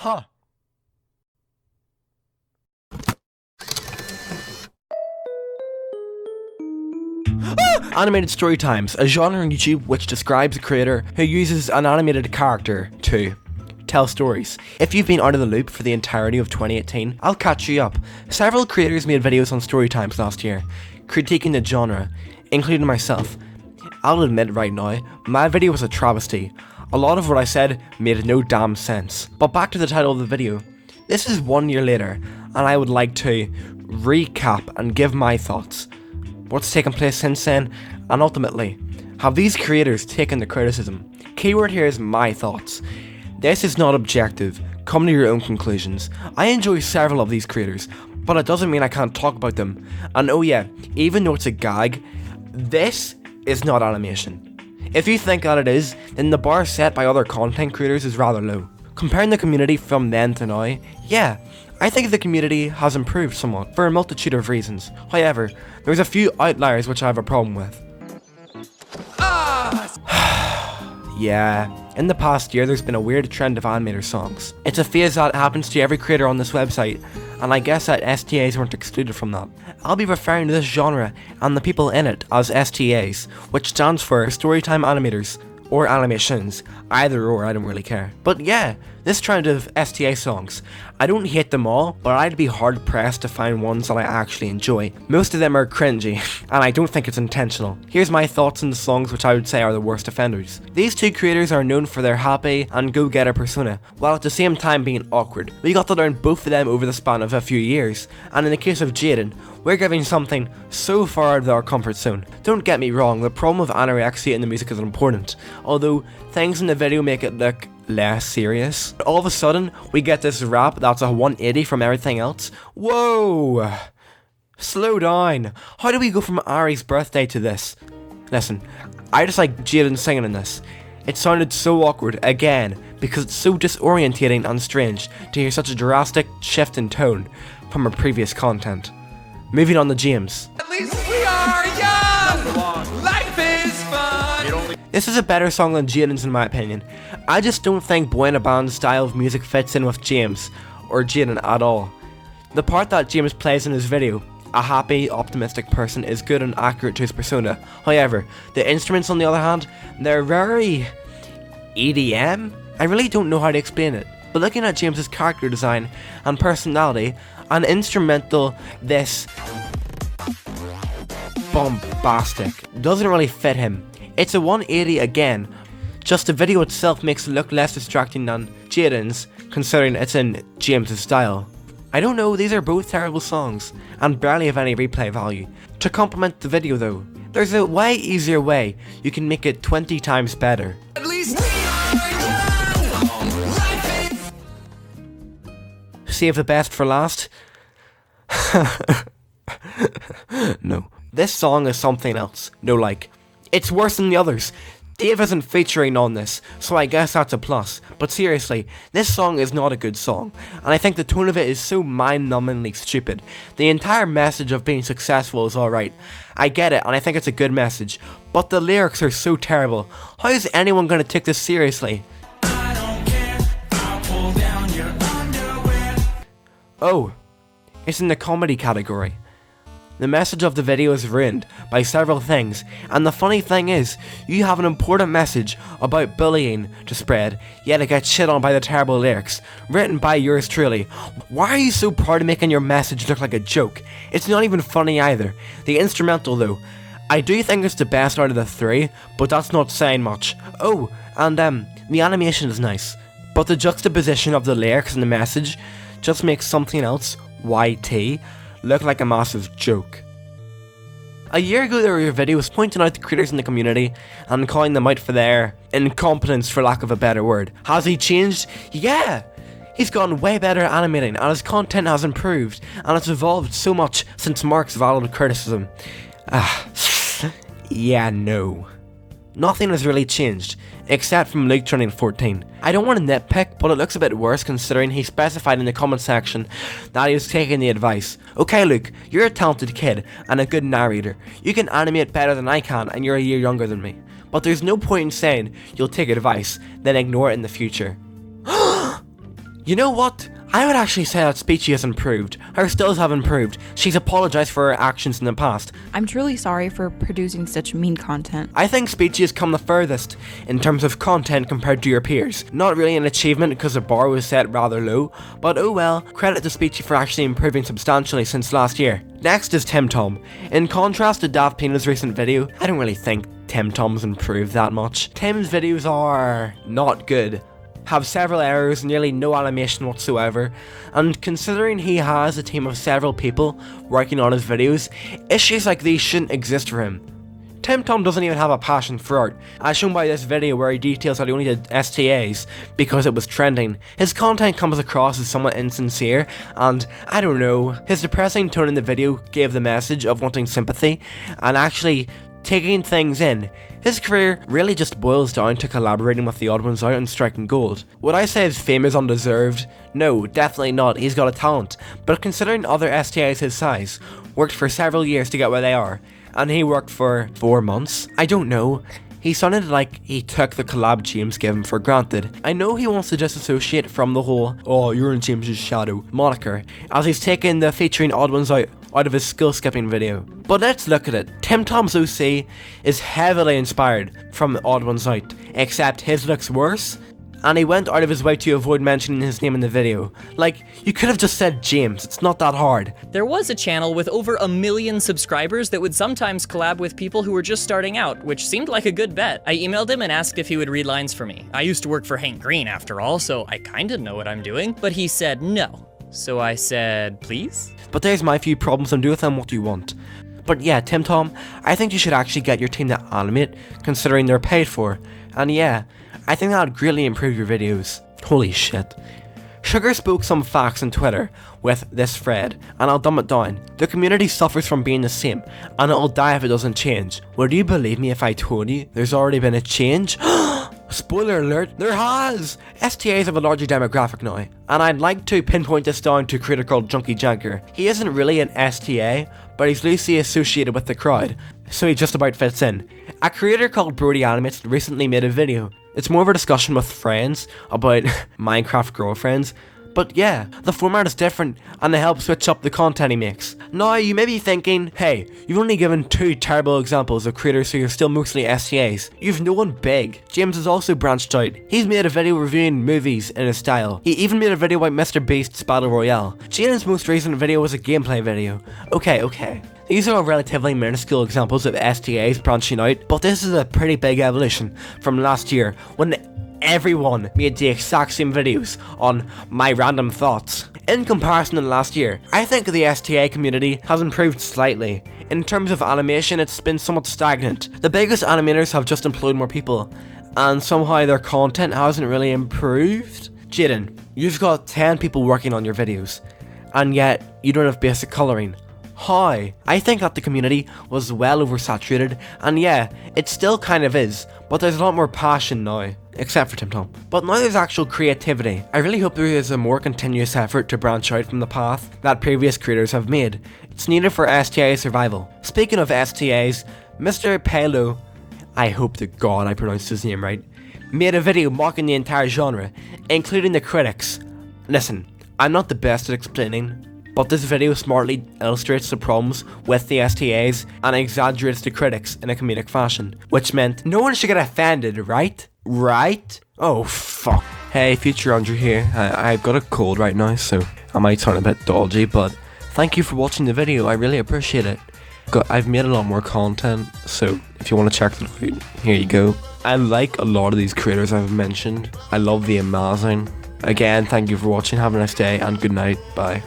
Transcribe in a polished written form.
Huh. Animated story times, a genre on YouTube which describes a creator who uses an animated character to tell stories. If you've been out of the loop for the entirety of 2018, I'll catch you up. Several creators made videos on story times last year, critiquing the genre, including myself. I'll admit right now, my video was a travesty. A lot of what I said made no damn sense. But back to the title of the video. This is 1 year later, and I would like to recap and give my thoughts. What's taken place since then, and ultimately, have these creators taken the criticism? Keyword here is my thoughts. This is not objective, come to your own conclusions. I enjoy several of these creators, but it doesn't mean I can't talk about them. And oh yeah, even though it's a gag, this is not animation. If you think that it is, then the bar set by other content creators is rather low. Comparing the community from then to now, yeah, I think the community has improved somewhat for a multitude of reasons. However, there's a few outliers which I have a problem with. Yeah, in the past year there's been a weird trend of animator songs. It's a phase that happens to every creator on this website, and I guess that STAs weren't excluded from that. I'll be referring to this genre and the people in it as STAs, which stands for Storytime Animators, or Animations, either or, I don't really care. But yeah, this trend of STA songs, I don't hate them all, but I'd be hard pressed to find ones that I actually enjoy. Most of them are cringy, and I don't think it's intentional. Here's my thoughts on the songs which I would say are the worst offenders. These two creators are known for their happy and go-getter persona, while at the same time being awkward. We got to learn both of them over the span of a few years, and in the case of Jaden, we're giving something so far out of our comfort zone. Don't get me wrong, the problem of anorexia in the music is important, although things in the video make it look less serious. All of a sudden, we get this rap that's a 180 from everything else. Whoa! Slow down. How do we go from Ari's birthday to this? Listen, I just like Jaden singing in this. It sounded so awkward, again, because it's so disorientating and strange to hear such a drastic shift in tone from our previous content. Moving on to James. At least we are young! Life is fun! This is a better song than Jaden's in my opinion. I just don't think Buena Band's style of music fits in with James, or Jaden at all. The part that James plays in his video, a happy, optimistic person, is good and accurate to his persona. However, the instruments on the other hand, they're very EDM? I really don't know how to explain it. But looking at James's character design and personality, an instrumental this bombastic doesn't really fit him. It's a 180 again, just the video itself makes it look less distracting than Jaden's, considering it's in James's style. I don't know, these are both terrible songs, and barely have any replay value. To complement the video though, there's a way easier way you can make it 20 times better. At least Save the best for last? No. This song is something else. No, like, it's worse than the others. Dave isn't featuring on this, so I guess that's a plus. But seriously, this song is not a good song, and I think the tone of it is so mind-numbingly stupid. The entire message of being successful is alright. I get it, and I think it's a good message, but the lyrics are so terrible. How is anyone going to take this seriously? Oh, it's in the comedy category. The message of the video is ruined by several things, and the funny thing is, you have an important message about bullying to spread, yet it gets shit on by the terrible lyrics, written by yours truly. Why are you so proud of making your message look like a joke? It's not even funny either. The instrumental though, I do think it's the best out of the three, but that's not saying much. Oh, and the animation is nice, but the juxtaposition of the lyrics and the message just makes something else, YT, look like a massive joke. A year ago there were videos pointing out the creators in the community and calling them out for their incompetence, for lack of a better word. Has he changed? Yeah! He's gotten way better at animating and his content has improved and it's evolved so much since Mark's valid criticism. Yeah, no. Nothing has really changed, except from Luke turning 14. I don't want to nitpick, but it looks a bit worse considering he specified in the comment section that he was taking the advice. Okay Luke, you're a talented kid and a good narrator. You can animate better than I can and you're a year younger than me. But there's no point in saying you'll take advice, then ignore it in the future. You know what? I would actually say that Speechy has improved. Her stills have improved. She's apologized for her actions in the past. I'm truly sorry for producing such mean content. I think Speechy has come the furthest in terms of content compared to your peers. Not really an achievement because the bar was set rather low, but oh well, credit to Speechy for actually improving substantially since last year. Next is Tim Tom. In contrast to Daft Pina's recent video, I don't really think Tim Tom's improved that much. Tim's videos are not good. Have several errors, nearly no animation whatsoever, and considering he has a team of several people working on his videos, issues like these shouldn't exist for him. Tim Tom doesn't even have a passion for art, as shown by this video where he details that he only did STAs because it was trending. His content comes across as somewhat insincere, and I don't know, his depressing tone in the video gave the message of wanting sympathy, and actually taking things in. His career really just boils down to collaborating with the odd ones out and striking gold. Would I say his fame is undeserved? No, definitely not, he's got a talent, but considering other STAs his size worked for several years to get where they are, and he worked for 4 months? I don't know. He sounded like he took the collab James gave him for granted. I know he wants to disassociate from the whole "oh, you're in James's shadow" moniker, as he's taken the featuring odd ones out of his skill skipping video. But let's look at it. Tim Tom's OC is heavily inspired from Odd Ones Out, except his looks worse, and he went out of his way to avoid mentioning his name in the video. Like, you could have just said James, it's not that hard. There was a channel with over 1 million subscribers that would sometimes collab with people who were just starting out, which seemed like a good bet. I emailed him and asked if he would read lines for me. I used to work for Hank Green after all, so I kinda know what I'm doing, but he said no. So I said, please? But there's my few problems, and do with them what you want. But yeah, Tim Tom, I think you should actually get your team to animate, considering they're paid for. And yeah, I think that would greatly improve your videos. Holy shit. Sugar spoke some facts on Twitter with this thread, and I'll dumb it down. The community suffers from being the same, and it'll die if it doesn't change. Would you believe me if I told you there's already been a change? Spoiler alert, there has! STAs have a larger demographic now, and I'd like to pinpoint this down to a creator called Junkie Janker. He isn't really an STA, but he's loosely associated with the crowd, so he just about fits in. A creator called Brody Animates recently made a video. It's more of a discussion with friends about Minecraft girlfriends, but yeah, the format is different and they help switch up the content he makes. Now, you may be thinking, hey, you've only given 2 terrible examples of creators who are still mostly STAs. You've no one big. James has also branched out. He's made a video reviewing movies in his style. He even made a video about Mr. Beast's Battle Royale. Jaden's most recent video was a gameplay video. Okay. These are all relatively minuscule examples of STAs branching out, but this is a pretty big evolution from last year when everyone made the exact same videos on my random thoughts. In comparison to last year, I think the STA community has improved slightly. In terms of animation, it's been somewhat stagnant. The biggest animators have just employed more people, and somehow their content hasn't really improved. Jaden, you've got 10 people working on your videos, and yet you don't have basic colouring. How? I think that the community was well oversaturated, and yeah, it still kind of is, but there's a lot more passion now, except for Tim Tom. But now there's actual creativity. I really hope there is a more continuous effort to branch out from the path that previous creators have made. It's needed for STA survival. Speaking of STAs, Mr. Pelo, I hope to God I pronounced his name right, made a video mocking the entire genre, including the critics. Listen, I'm not the best at explaining, but this video smartly illustrates the problems with the STAs and exaggerates the critics in a comedic fashion, which meant no one should get offended, right? Right? Oh fuck. Hey, Future Andrew here. I've got a cold right now, so I might sound a bit dodgy, but thank you for watching the video, I really appreciate it. I've made a lot more content, so if you want to check it out, here you go. I like a lot of these creators I've mentioned. I love the amazing. Again, thank you for watching, have a nice day, and good night, bye.